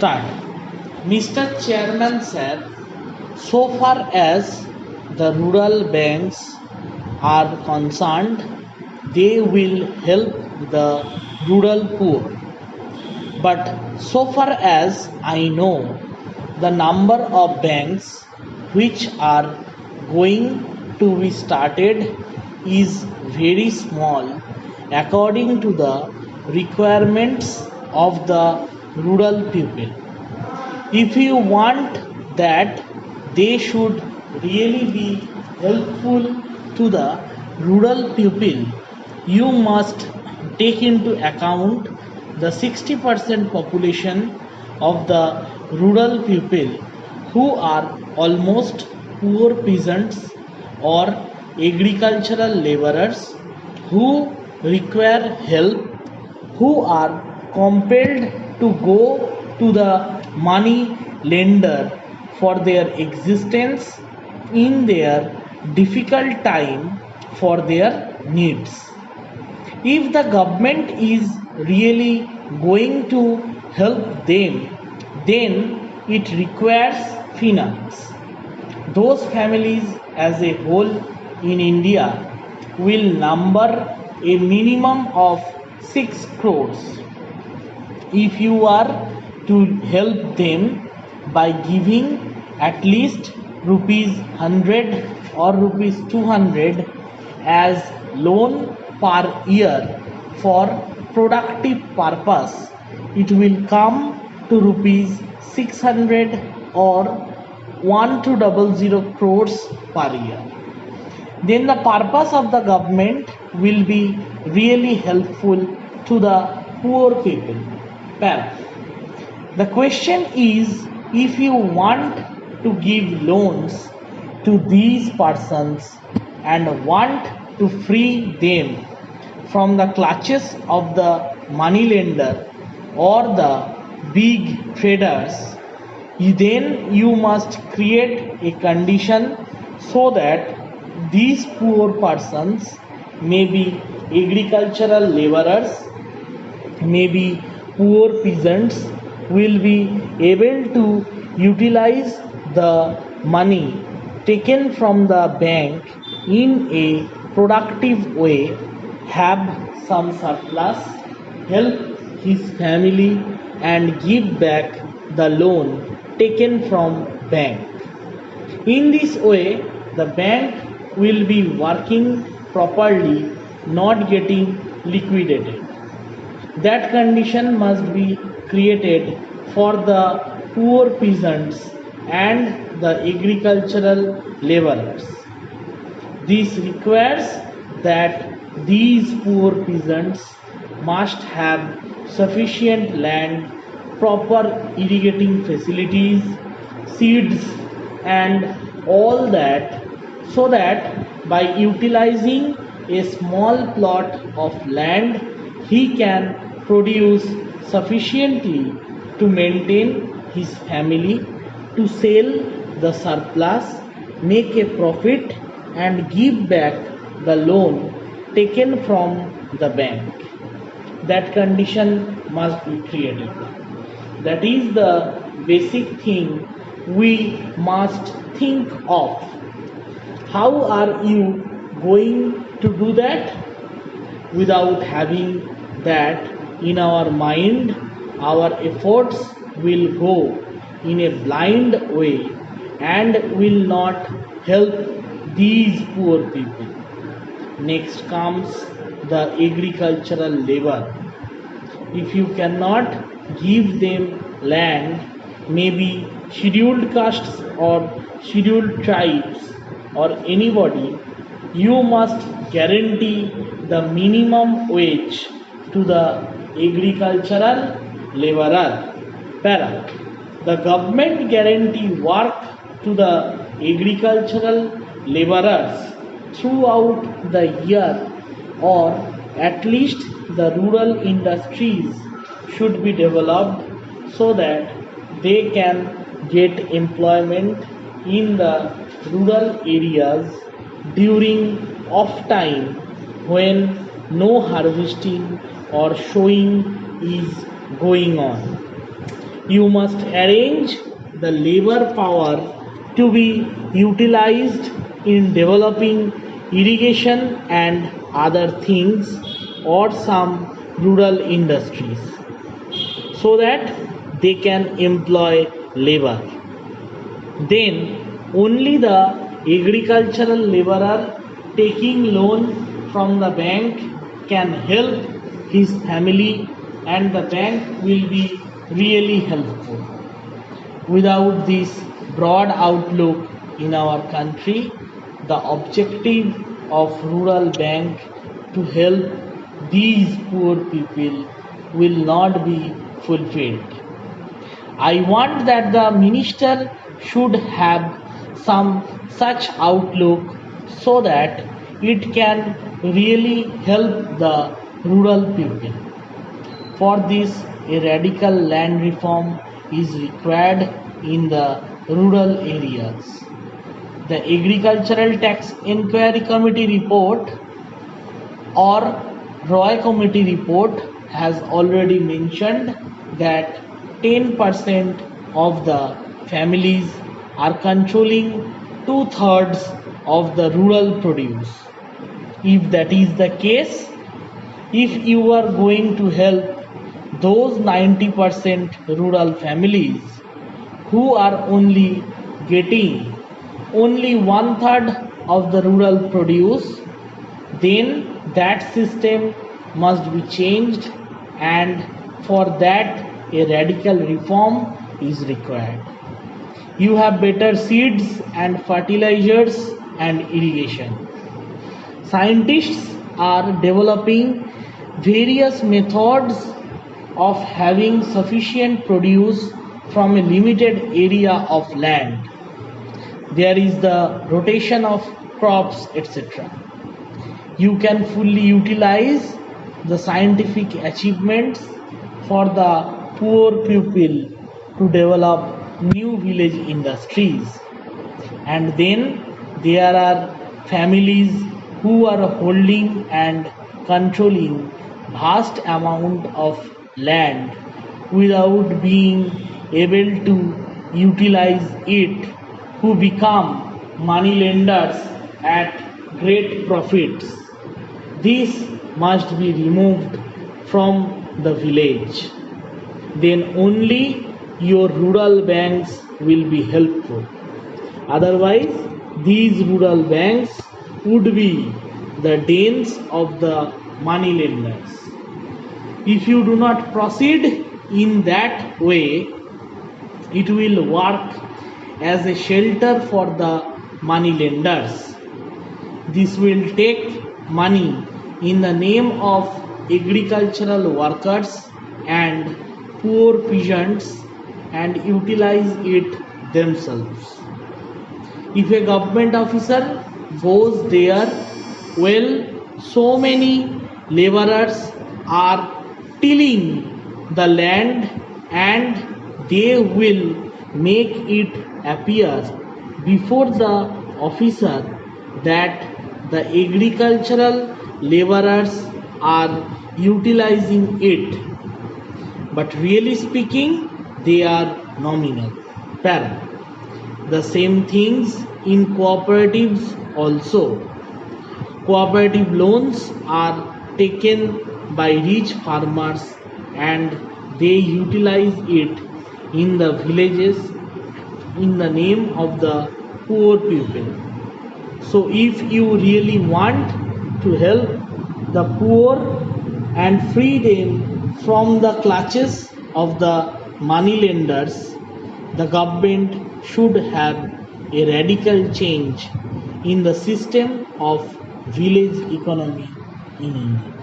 Start. Mr. Chairman sir, so far as the rural banks are concerned, they will help the rural poor. But so far as I know, the number of banks which are going to be started is very small according to the requirements of the rural people. If you want that they should really be helpful to the rural people, you must take into account the 60% population of the rural people who are almost poor peasants or agricultural laborers who require help, who are compelled to go to the money lender for their existence in their difficult time for their needs. If the government is really going to help them, then it requires finance. Those families as a whole in India will number a minimum of 6 crores. If you are to help them by giving at least rupees 100 or rupees 200 as loan per year for productive purpose, it will come to rupees 600 or 1200 crores per year. Then the purpose of the government will be really helpful to the poor people. The question is, if you want to give loans to these persons and want to free them from the clutches of the moneylender or the big traders, then you must create a condition so that these poor persons, maybe agricultural laborers, maybe poor peasants, will be able to utilize the money taken from the bank in a productive way, have some surplus, help his family and give back the loan taken from bank. In this way, the bank will be working properly, not getting liquidated. That condition must be created for the poor peasants and the agricultural laborers. This requires that these poor peasants must have sufficient land, proper irrigating facilities, seeds and all that, so that by utilizing a small plot of land he can produce sufficiently to maintain his family, to sell the surplus, make a profit and give back the loan taken from the bank. That condition must be created. That is the basic thing we must think of. How are you going to do that? Without having that in our mind, our efforts will go in a blind way and will not help these poor people. Next comes the agricultural labor. If you cannot give them land, maybe scheduled castes or scheduled tribes or anybody, you must guarantee the minimum wage to the agricultural laborer. The government guarantee work to the agricultural laborers throughout the year, or at least the rural industries should be developed so that they can get employment in the rural areas during off time when no harvesting or sowing is going on. You must arrange the labor power to be utilized in developing irrigation and other things or some rural industries so that they can employ labor. Then only the agricultural laborer taking loan from the bank can help his family, and the bank will be really helpful. Without this broad outlook in our country, the objective of rural bank to help these poor people will not be fulfilled. I want that the minister should have some such outlook so that it can really help the rural people. For this, a radical land reform is required in the rural areas. The Agricultural Tax Inquiry Committee report or Roy Committee report has already mentioned that 10% of the families are controlling two-thirds of the rural produce. If that is the case, if you are going to help those 90% rural families who are only getting only one-third of the rural produce, then that system must be changed, and for that a radical reform is required. You have better seeds and fertilizers and irrigation. Scientists are developing various methods of having sufficient produce from a limited area of land. There is the rotation of crops, etc. You can fully utilize the scientific achievements for the poor people to develop new village industries. And then there are families who are holding and controlling vast amount of land without being able to utilize it, who become money lenders at great profits. This must be removed from the village. Then only your rural banks will be helpful. Otherwise, these rural banks would be the dens of the money lenders. If you do not proceed in that way, it will work as a shelter for the money lenders. This will take money in the name of agricultural workers and poor peasants and utilize it themselves. If a government officer goes there, well, so many laborers are tilling the land and they will make it appear before the officer that the agricultural laborers are utilizing it, but really speaking they are nominal. The same things in cooperatives also. Cooperative loans are taken by rich farmers and they utilize it in the villages in the name of the poor people. So if you really want to help the poor and free them from the clutches of the money lenders, the government should have a radical change in the system of village economy in India.